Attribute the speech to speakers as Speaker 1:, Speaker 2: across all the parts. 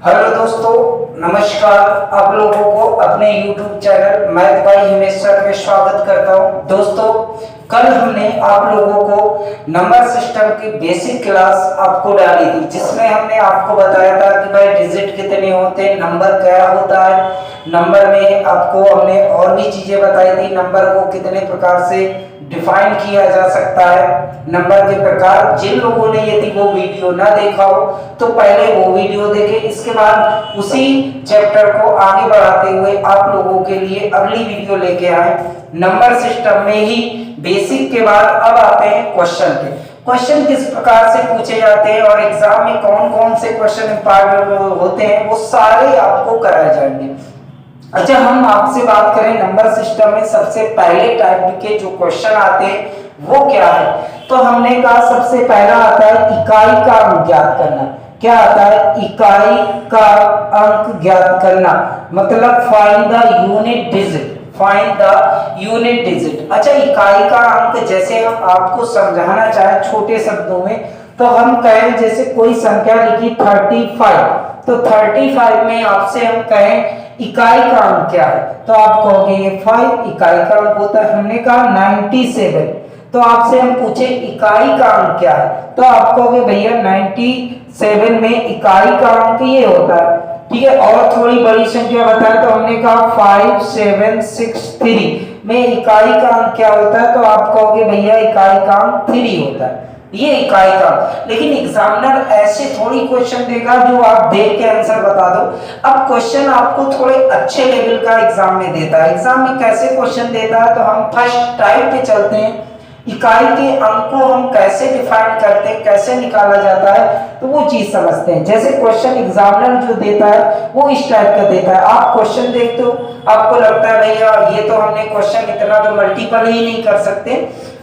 Speaker 1: Hello दोस्तों, नमस्कार। आप लोगों को अपने YouTube channel math bye Himesh sir में स्वागत करता हूं। दोस्तों, कल हमने आप लोगों को नंबर सिस्टम की बेसिक क्लास आपको डाली थी, जिसमें हमने आपको बताया था कि भाई डिजिट कितने होते हैं, नंबर क्या होता है। नंबर में आपको हमने और भी चीजें बताई थी, नंबर को कितने प्रकार से डिफाइन किया जा सकता है, नंबर के प्रकार। जिन लोगों ने यदि वो वीडियो ना देखा हो तो पहले वो वीडियो देखें। इसके बाद उसी चैप्टर को आगे बढ़ाते हुए आप लोगों के लिए अगली वीडियो लेके आए नंबर सिस्टम में ही बेसिक के बाद। अब आते हैं क्वेश्चन पे। क्वेश्चन किस प्रकार से पूछे जाते हैं और एग्जाम में कौन कौन से क्वेश्चन इंपॉर्टेंट होते हैं, वो सारे आपको कराए जाएंगे। अच्छा, हम आपसे बात करें नंबर सिस्टम में सबसे पहले टाइप के जो क्वेश्चन आते हैं वो क्या है, तो हमने कहा सबसे पहला आता है इकाई का अंक ज्ञात करना। क्या आता है? इकाई का अंक ज्ञात करना, मतलब find the unit digit. Find the unit digit. अच्छा, इकाई का अंक जैसे हम आपको समझाना चाहे छोटे शब्दों में, तो हम कहें जैसे कोई संख्या लिखी 35, तो 35 में आपसे हम कहें इकाई का अंक क्या है, तो आप कहोगे ये 5 इकाई का अंक होता है। हमने कहा 97, तो आपसे हम पूछे इकाई का अंक क्या है, तो आप कहोगे भैया 97 में इकाई का अंक ये होता है। ठीक है, और थोड़ी बड़ी संख्या बताए तो हमने कहा 5763 में इकाई का अंक क्या होता है, तो आप कहोगे भैया इकाई का अंक 3 होता है। ये इकाई का। लेकिन एग्जामिनर ऐसे थोड़ी क्वेश्चन देगा जो आप देख के आंसर बता दो। अब क्वेश्चन आपको थोड़े अच्छे लेवल का एग्जाम में देता है। एग्जाम में कैसे क्वेश्चन देता है, तो हम फर्स्ट टाइप पे चलते हैं। इकाई के अंक को हम कैसे डिफाइन करते हैं, कैसे निकाला जाता है, तो वो चीज समझते हैं। जैसे क्वेश्चन एग्जामिनर जो देता है वो इस टाइप का देता है। आप क्वेश्चन देखते हो, आपको लगता है भैया ये तो हमने क्वेश्चन इतना तो मल्टीपल ही नहीं कर सकते,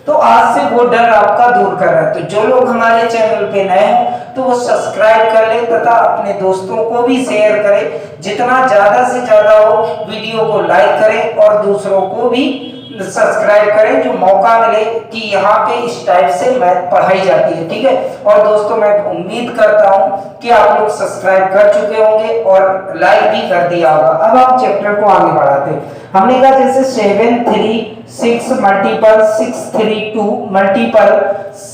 Speaker 1: तो आज से वो डर आपका दूर कर रहा है। तो जो लोग हमारे चैनल पे नए हैं तो वो सब्सक्राइब कर ले तथा अपने दोस्तों को भी शेयर करें। जितना ज्यादा से ज्यादा हो वीडियो को लाइक करें और दूसरों को भी सब्सक्राइब करें, जो मौका मिले कि यहाँ पे इस टाइप से मैथ पढ़ाई जाती है। ठीक है, और दोस्तों मैं उम्मीद करता हूँ कि आप लोग सब्सक्राइब कर चुके होंगे और लाइक भी कर दिया होगा। अब आप चैप्टर को आगे बढ़ाते हैं। हमने कहा जैसे 736 मल्टीपल 632 मल्टीपल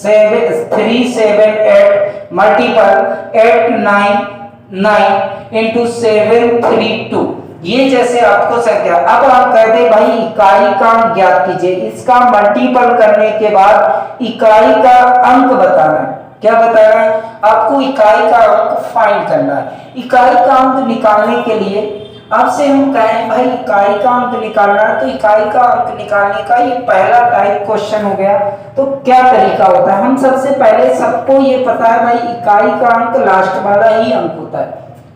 Speaker 1: 378 मल्टीपल 899 इंटू 732, ये जैसे आपको संख्या। अब आप कहते हैं भाई इकाई का अंक ज्ञात कीजिए। इसका मल्टीपल करने के बाद इकाई का अंक बताना है। क्या बताना है? आपको इकाई का अंक फाइंड करना है। इकाई का अंक निकालने के लिए आपसे हम कहें भाई इकाई का अंक निकालना है, तो इकाई का अंक निकालने का ये पहला टाइप क्वेश्चन हो गया। तो क्या तरीका होता है? हम सबसे पहले, सबको ये पता है भाई इकाई का अंक लास्ट वाला ही अंक होता है,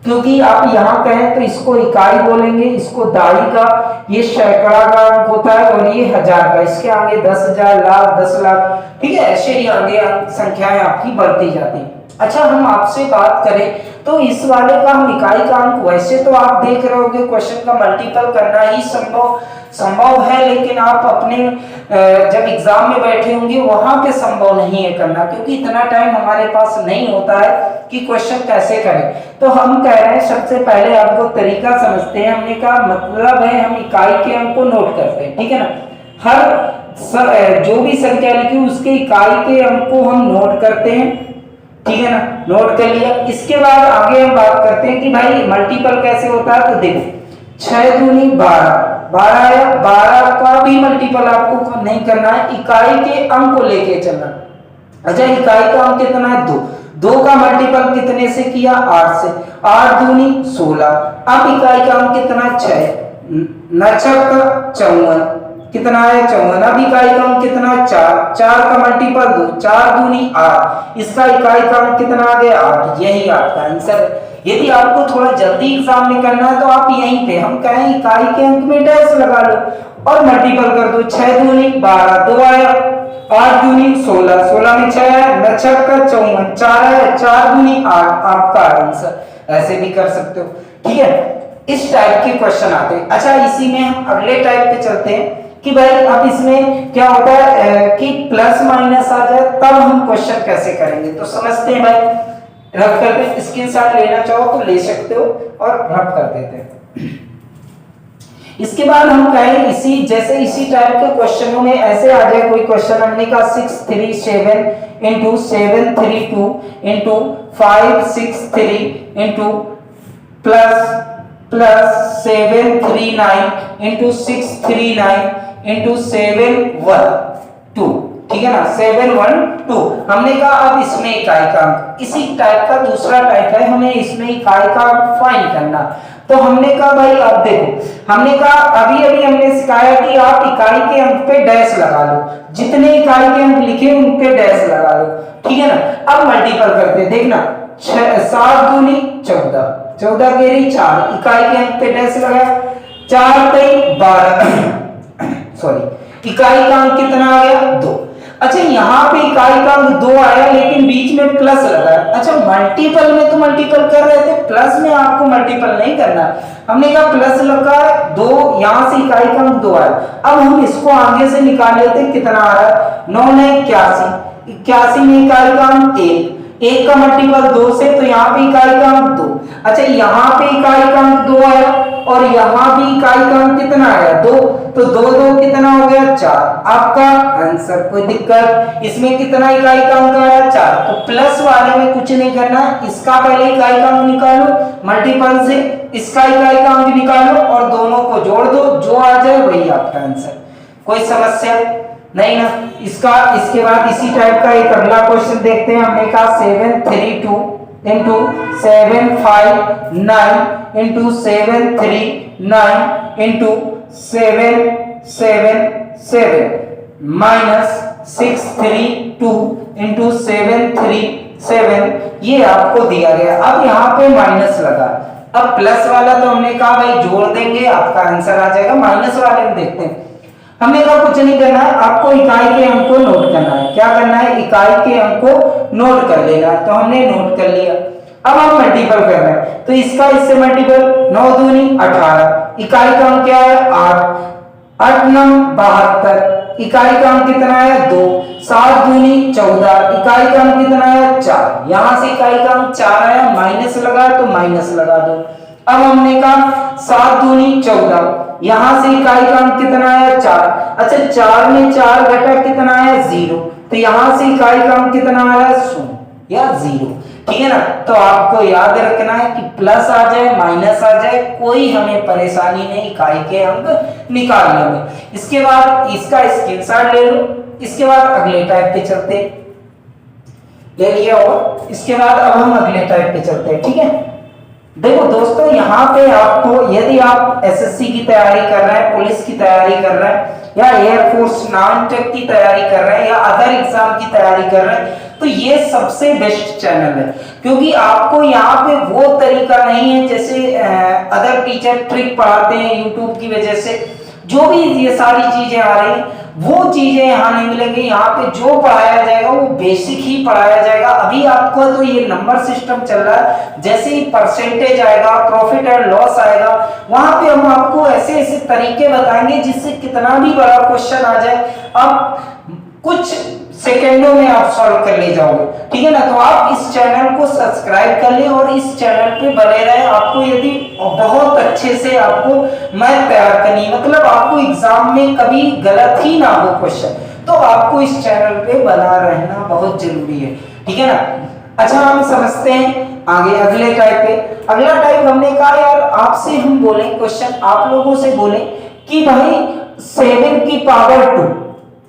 Speaker 1: क्योंकि आप यहाँ कहें तो इसको इकाई बोलेंगे, इसको दाई का, ये सैकड़ा का अंक होता है और ये हजार का। इसके आगे 10,000, लाख, 10 लाख, ठीक है, ऐसे ही आगे संख्याएं आपकी बढ़ती जाती। अच्छा, हम आपसे बात करें तो इस वाले का हम इकाई का अंक, वैसे तो आप देख रहे होगे क्वेश्चन का मल्टीपल करना ही संभव है, लेकिन आप अपने जब एग्जाम में बैठे होंगे वहां पे संभव नहीं है करना, क्योंकि इतना टाइम हमारे पास नहीं होता है कि क्वेश्चन कैसे करें। तो हम कह रहे हैं सबसे पहले आपको तरीका समझते हैं। हमने कहा मतलब है हम इकाई के अंक को नोट करते हैं। ठीक है ना, हर जो भी संख्या लिखी उसके इकाई के अंक को हम नोट करते हैं। ठीक है ना, नोट कर लिया। इसके बाद आगे हम बात करते हैं कि भाई मल्टीपल कैसे होता है। तो देखो 6 दूनी 12, 12 आया, 12 का भी मल्टीपल आपको नहीं करना है, इकाई के अंक को लेके चलना। अच्छा, इकाई का अंक कितना है? 2, 2 का मल्टीपल कितने से किया? 8 से, 8 दूनी 16। अब इकाई का अंक कितना? 6, 9 का 54, कितना है? 54। अब इकाई का अंक कितना? 4, 4 का मल्टीपल 2, 4 दूनी 8। इसका इकाई का अंक कितना आ गया? 8। यही आपका आंसर है। यदि आपको थोड़ा जल्दी एग्जाम में करना है तो आप यहीं पे हम कहें इकाई के अंक में डैश लगा लो और मल्टीपल कर दो। 6 दूनी 12, 2 आया, 8 दूनी 16, 16 में 6 है, 9 का 54, 4 है, 4 दूनी 8, आपका आंसर। ऐसे भी कर सकते हो। ठीक है, इस टाइप के क्वेश्चन आते हैं। अच्छा, इसी में हम अगले टाइप पे चलते हैं कि भाई अब इसमें क्या होता है कि प्लस माइनस आ जाए, तब हम क्वेश्चन कैसे करेंगे। तो समझते हैं भाई, रब करते हैं, स्क्रीनशॉट लेना चाहो तो ले सकते हो और रब कर देते हैं। इसके बाद हम कहें इसी टाइप के क्वेश्चनों में ऐसे आ जाए कोई क्वेश्चन, हमने कहा 637 into 732 into 563 into plus 739 into 639 into 712, ठीक है ना, 712। हमने कहा अब इसमें इकाई का अंक, इसी टाइप का दूसरा टाइप है, हमें इसमें इकाई का अंक फाइंड करना। तो हमने कहा भाई अब देखो, हमने कहा अभी अभी हमने सिखाया कि आप इकाई के अंक पे डैश लगा लो, जितने इकाई के अंक लिखे उन पे डैश लगा लो, ठीक है ना। अब मल्टीपल करते हैं, देखना 7 दूनी 14, 14 के रही 4, इकाई के अंक पे डैश लगाया, 4 3 12 सॉरी, इकाई का अंक कितना आ गया 2। अच्छा यहाँ पे इकाई का अंक 2 आया लेकिन बीच में प्लस लगा। अच्छा मल्टीपल में तो मल्टीपल कर रहे थे, प्लस में आपको मल्टीपल नहीं करना। हमने कहा प्लस लगा 2, यहाँ से इकाई का अंक 2 आया। अब हम इसको आगे से निकाल लेते, कितना आ रहा है 9 9 81, 81 में इकाई का अंक 1 का मल्टीपल 2 से, तो यहाँ पे इकाई का अंक 2। अच्छा यहाँ पे इकाई का अंक 2 आया और यहाँ भी इकाई का अंक कितना आया 2, तो 2 2 कितना हो गया 4, आपका आंसर। कोई दिक्कत, इसमें कितना इकाई का अंक आया 4, तो प्लस वाले में कुछ नहीं करना, इसका पहले इकाई का अंक निकालो मल्टीपल से, इसका इकाई का अंक निकालो और दोनों को जोड़ दो, जो आ जाए वही आपका आंसर। कोई समस्या नहीं ना। इसके बाद इसी टाइप का एक अगला क्वेश्चन देखते हैं। हमने कहा 732 into 759 into 739 into 777 minus 632 into 737, ये आपको दिया गया। अब यहाँ पे माइनस लगा, अब प्लस वाला तो हमने कहा भाई जोड़ देंगे आपका आंसर आ जाएगा। माइनस वाले में देखते हैं, हमने कहा कुछ नहीं करना है, आपको इकाई के अंक को नोट करना है। क्या करना है, इकाई के अंक को नोट कर लेना है। तो हमने नोट कर लिया। अब हम मल्टीपल कर रहे हैं, तो इसका इससे मल्टीपल 9 दूनी 18, इकाई का अंक क्या है 8, 8 9 72, इकाई का अंक कितना है 2, 7 दूनी 14, इकाई का अंक कितना है 4, यहां से इकाई का अंक 4 आया, माइनस लगा तो माइनस लगा दो। अब हमने कहा 7 दूनी 14, यहां से इकाई का अंक कितना है 4। अच्छा 4 में 4 घटा कितना है 0, तो यहां से इकाई का अंक कितना आया 0 या 0, ठीक है ना। तो आपको याद रखना है कि प्लस आ जाए माइनस आ जाए कोई हमें परेशानी नहीं इकाई के अंक निकालने में। इसके बाद इसका स्क्रीनशॉट ले लो। इसके बाद अगले टाइप पे चलते, ले लिया। और इसके बाद अब हम अगले टाइप पे चलते हैं, ठीक है। देखो दोस्तों, यहाँ पे आपको यदि आप एसएससी की तैयारी कर रहे हैं, पुलिस की तैयारी कर रहे हैं, या एयरफोर्स नान-टेक की तैयारी कर रहे हैं, या अदर एग्जाम की तैयारी कर रहे हैं, तो ये सबसे बेस्ट चैनल है। क्योंकि आपको यहाँ पे वो तरीका नहीं है जैसे अदर टीचर ट्रिक पढ़ाते हैं यूट्यूब की वजह से, जो भी ये सारी चीजें आ रही हैं वो चीजें यहाँ नहीं मिलेंगी। यहाँ पे जो पढ़ाया जाएगा वो बेसिक ही पढ़ाया जाएगा। अभी आपको तो ये नंबर सिस्टम चल रहा है, जैसे ही परसेंटेज आएगा, प्रॉफिट एंड लॉस आएगा, वहां पे हम आपको ऐसे ऐसे तरीके बताएंगे जिससे कितना भी बड़ा क्वेश्चन आ जाए आप कुछ सेकेंडों में आप सॉल्व कर ले जाओगे, ठीक है ना। तो आप इस चैनल को सब्सक्राइब कर लें और इस चैनल पे बने रहें। आपको यदि बहुत अच्छे से आपको मैथ तैयार करनी, मतलब आपको एग्जाम में कभी गलत ही ना हो क्वेश्चन, तो आपको इस चैनल पे बना रहना बहुत जरूरी है, ठीक है ना। अच्छा हम समझते हैं आगे अगले टाइप पे। अगला टाइप हमने कहा यार आपसे हम बोले क्वेश्चन, आप लोगों से बोले कि भाई 7 की पावर 2,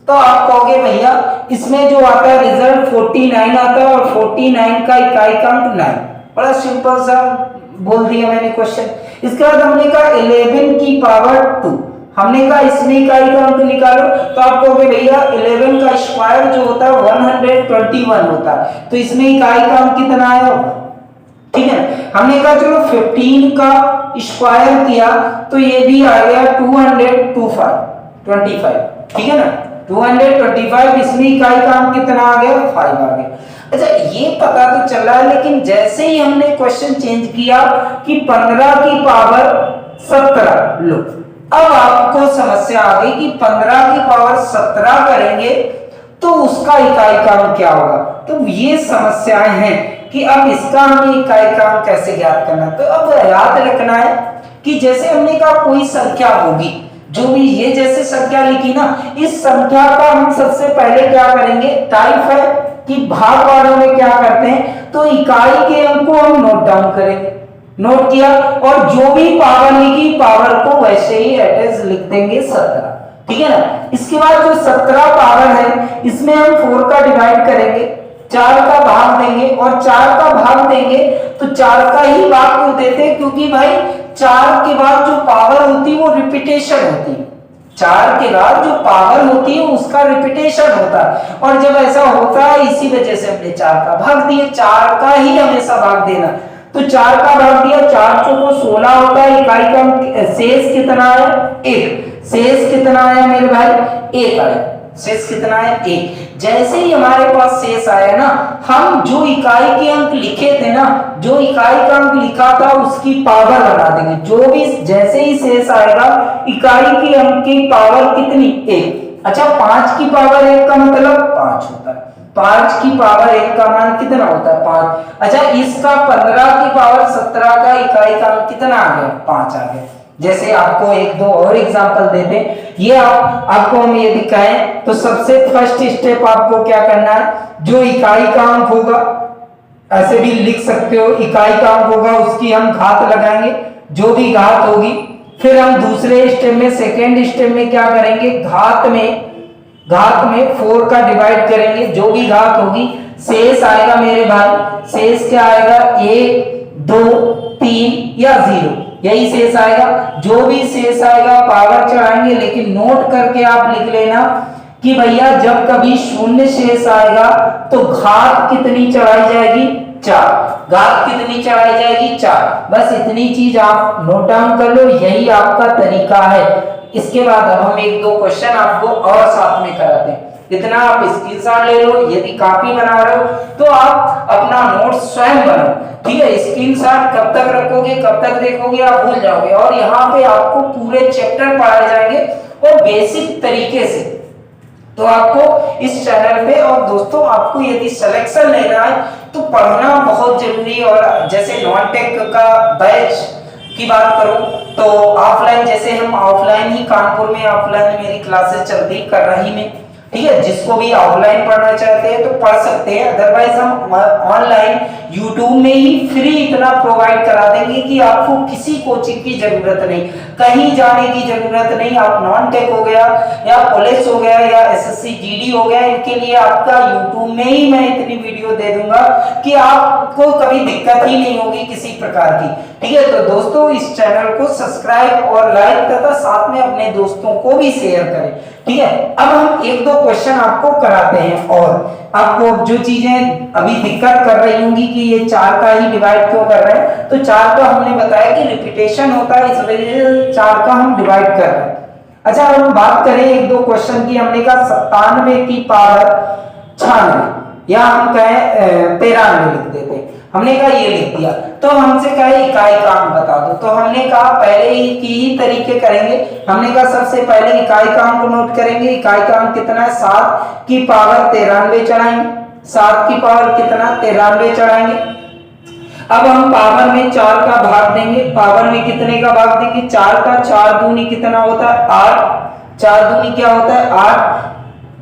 Speaker 1: तो आप कहोगे भैया इसमें जो आता है रिजल्ट 49 आता है और 49 का इकाई का अंक 9। बड़ा सिंपल सा बोल दिया मैंने क्वेश्चन। इसके बाद हमने कहा 11 की पावर 2, हमने कहा इसमें इकाई का अंक निकालो, तो आप कहोगे भैया 11 का स्क्वायर जो होता है 121 होता है, तो इसमें इकाई का अंक कितना आया, ठीक है। हमने कहा चलो 15 का स्क्वायर किया तो ये भी आ गया 225, ठीक है ना, 225। इसमें इकाई का अंक कितना आ गया 5 आ गया। अच्छा ये पता तो चल रहा है, लेकिन जैसे ही हमने क्वेश्चन चेंज किया कि 15 की पावर 17 लो, अब आपको समस्या आ गई कि 15 की पावर 17 करेंगे तो उसका इकाई का अंक क्या होगा। तो ये समस्याएं हैं, कि अब इसका हमें इकाई क्रमांक कैसे ज्ञात करना है। तो अब याद रखना है कि जैसे हमने कहा कोई संख्या होगी, जो भी ये जैसे संख्या लिखी ना, इस संख्या का हम सबसे पहले क्या करेंगे, टाइप है कि भाग वालों में क्या करते हैं, तो इकाई के अंक को हम नोट डाउन करेंगे। नोट किया, और जो भी पावर लिखी, पावर को वैसे ही एटैच लिख देंगे 17, ठीक है ना। इसके बाद जो 17 पावर है, इसमें हम 4 का डिवाइड करेंगे, 4 का भाग देंगे, और 4 का भाग देंगे तो 4 का ही भाग क्यों देते हैं, क्योंकि भाई 4 के बाद जो पावर होती है वो रिपीटेशन होती है, 4 के बाद जो पावर होती है उसका रिपीटेशन होता है, और जब ऐसा होता है इसी वजह से हमने 4 का भाग दिया, 4 का ही हमेशा भाग देना। तो 4 का भाग दिया, 4 चौको 16 होता है, इकाई का शेष कितना है, 1। शेष कितना आया मेरे भाई, 1 आया। शेष कितना है, 1। जैसे ही हमारे पास शेष आया ना, हम जो इकाई के अंक लिखे थे ना, जो इकाई का अंक लिखा था उसकी पावर लगा देंगे, जो भी जैसे ही शेष आएगा, इकाई के अंक की पावर कितनी, 1। अच्छा, 5 की पावर 1 का मतलब 5 होता है, 5 की पावर 1 का मान कितना होता है, 5। अच्छा, इसका 15 की पावर 17 का इकाई का अंक कितना आ गया, 5 आ गया। जैसे आपको एक दो और एग्जांपल देते हैं, ये आपको हम ये दिखाएं, तो सबसे फर्स्ट स्टेप आपको क्या करना है, जो इकाई का अंक होगा, ऐसे भी लिख सकते हो, इकाई का अंक होगा उसकी हम घात लगाएंगे, जो भी घात होगी। फिर हम दूसरे स्टेप में, सेकेंड स्टेप में क्या करेंगे, घात में 4 का डिवाइड करेंगे, जो भी घात होगी। शेष आएगा मेरे भाई, शेष क्या आएगा, 1 2 3 या 0, यही शेष आएगा। जो भी शेष आएगा पावर चढ़ाएंगे, लेकिन नोट करके आप लिख लेना कि भैया जब कभी शून्य शेष आएगा तो घात कितनी चढ़ाई जाएगी, 4। घात कितनी चढ़ाई जाएगी, 4। बस इतनी चीज आप नोट डाउन कर लो, यही आपका तरीका है। इसके बाद अब हम एक दो क्वेश्चन आपको और साथ में कराते हैं। इतना आप स्क्रीनशॉट ले लो, यदि कॉपी बना रहे हो तो आप अपना नोट स्वयं बनाओ, ठीक है। स्क्रीनशॉट कब तक रखोगे, कब तक देखोगे, आप भूल जाओगे। और यहाँ पे आपको पूरे चैप्टर पढ़ाए जाएंगे और बेसिक तरीके से। तो आपको इस चैनल पे, और दोस्तों आपको यदि सिलेक्शन लेना है तो पढ़ना बहुत जरूरी है। और जैसे नॉन टेक का बैच की बात करूं तो ऑफलाइन, जैसे हम ऑफलाइन ही कानपुर में ऑफलाइन मेरी क्लासेस चलती कर रही में, ठीक है। जिसको भी ऑफलाइन पढ़ना चाहते हैं तो पढ़ सकते हैं, अदरवाइज हम ऑनलाइन यूट्यूब में ही फ्री इतना प्रोवाइड करा देंगे कि आपको किसी कोचिंग की जरूरत नहीं, कहीं जाने की जरूरत नहीं। आप नॉन टेक हो गया या पुलिस हो गया या एसएससी जीडी हो गया, इनके लिए आपका यूट्यूब में ही मैं इतनी वीडियो दे दूंगा कि आपको कभी दिक्कत ही नहीं होगी किसी प्रकार की, ठीक है। तो दोस्तों इस चैनल को सब्सक्राइब और लाइक तथा साथ में अपने दोस्तों को भी शेयर करें, ठीक है। अब हम एक दो क्वेश्चन आपको कराते हैं, और आपको जो चीजें अभी दिक्कत कर रही होंगी कि ये 4 का ही डिवाइड क्यों कर रहे हैं, तो 4 का हमने बताया कि रिपीटेशन होता है, इस वजह से 4 का हम डिवाइड कर रहे हैं। अच्छा, अब हम बात करें एक दो क्वेश्चन की। हमने कहा 97 की पावर 96, या हम कहें 93 लिख देते हैं। हमने कहा ये लिख दिया, तो हमसे कहे इकाई का अंक बता दो, तो हमने कहा पहले ही की ही तरीके करेंगे। हमने कहा सबसे पहले इकाई का अंक नोट करेंगे। इकाई का अंक कितना है, 7 की पावर 93 चढ़ाएंगे। 7 की पावर कितना, 93 चढ़ाएंगे। अब हम पावर में 4 का भाग देंगे। पावर में कितने का भाग देंगे, 4 का। 4 दूनी कितना होता है, 8। 4 दूनी क्या होता है, 8।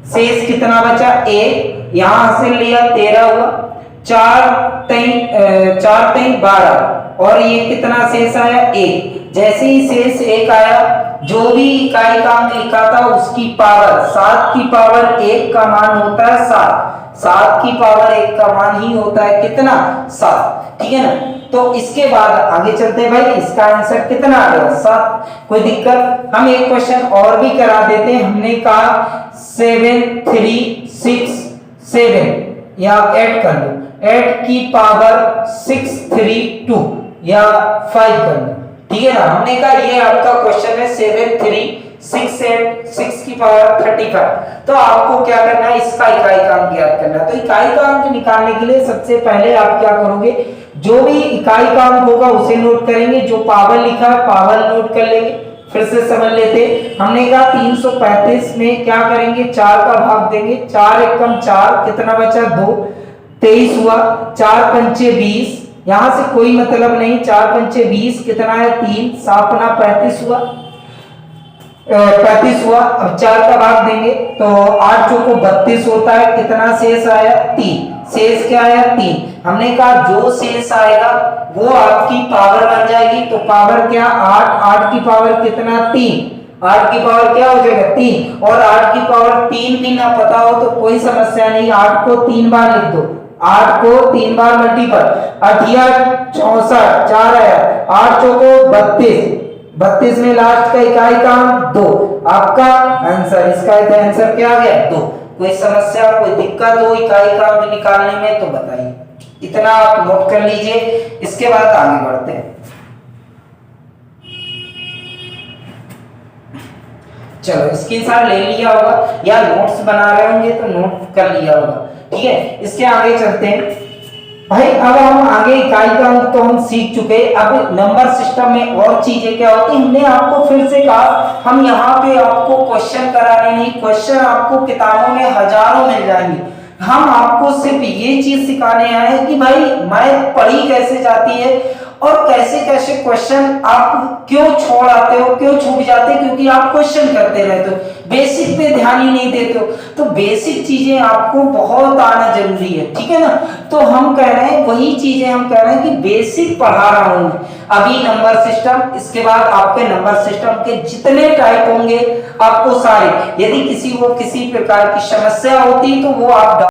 Speaker 1: शेष कितना बचा, 1। यहां से लिया 13 हुआ। 4 3 12, और ये कितना शेष आया, 1। जैसे ही शेष 1 आया, जो भी इकाई का अंक लिखा था उसकी पावर, 7 की पावर 1 का मान होता है 7। 7 की पावर 1 का मान ही होता है कितना, 7, ठीक है ना। तो इसके बाद आगे चलते हैं भाई, इसका आंसर कितना आ गया, 7। कोई दिक्कत, हम एक क्वेश्चन और भी करा देते हैं। हमने कहा 7 3 6 7, या ऐड कर लो, 8 की पावर 6 3 2, या 5 कर लो, ठीक है ना। हमने कहा ये आपका क्वेश्चन है 7 3 6 8, 6 की पावर 35। तो आपको क्या करना है, इसका इकाई का अंक ज्ञात करना है। तो इकाई का अंक निकालने के लिए सबसे पहले आप क्या करोगे, जो भी इकाई का अंक होगा उसे नोट करेंगे, जो पावर लिखा है पावर नोट कर लेंगे। फिर से समझ लेते, हमने कहा 335 में क्या करेंगे, 4 का भाग देंगे। 4 एकम 4, कितना बचा, 2। 23 हुआ, 4 पंचे 20, यहां से कोई मतलब नहीं, 4 पंचे 20 कितना है 3, 7 पना 35 हुआ, 35 हुआ। अब 4 का भाग देंगे तो 8 चौको 32 होता है, कितना शेष आया 3, शेष क्या आया 3। हमने कहा जो शेष आएगा वो आपकी पावर बन जाएगी, तो पावर क्या 8, 8 की पावर कितना 3, 8 की पावर क्या हो जाएगा 3, और 8 की पावर 3 भी ना पता हो तो कोई समस्या नहीं, 8 को 3 बार लिख दो, 8 को 3 बार मल्टीपल, 8 64, 4 आया, 8 चौको 32, 32 में लास्ट का इकाई का 2, आपका आंसर, इसका आंसर क्या आ गया 2। कोई समस्या कोई दिक्कत हो इकाई का निकालने में तो बताइए, इतना आप नोट कर लीजिए। इसके बाद आगे बढ़ते हैं। चलो स्क्रीनशॉट ले लिया होगा या नोट्स बना रहे होंगे तो नोट कर लिया होगा, ठीक है। इसके आगे चलते हैं भाई। अब हम आगे इकाई का अंक तो हम सीख चुके, अब नंबर सिस्टम में और चीजें क्या होती, हमने आपको फिर से कहा हम यहाँ पे आपको क्वेश्चन कराने नहीं, क्वेश्चन आपको किताबों में हजारों मिल जाएंगे, हम आपको सिर्फ ये चीज सिखाने आए हैं कि भाई मैथ पढ़ी कैसे जाती है और कैसे कैसे क्वेश्चन आप क्यों छोड़ आते हो, क्यों छूट जाते हैं, क्योंकि आप क्वेश्चन करते रहते हो, बेसिक पे ध्यान ही नहीं देते हो। तो बेसिक चीजें आपको बहुत आना जरूरी है, ठीक है ना। तो हम कह रहे हैं वही चीजें हम कह रहे हैं कि बेसिक पढ़ा रहा हूं अभी नंबर सिस्टम, इसके बाद आपके नंबर सिस्टम के जितने टाइप होंगे आपको सारे, यदि किसी को किसी प्रकार की समस्या होती तो वो आप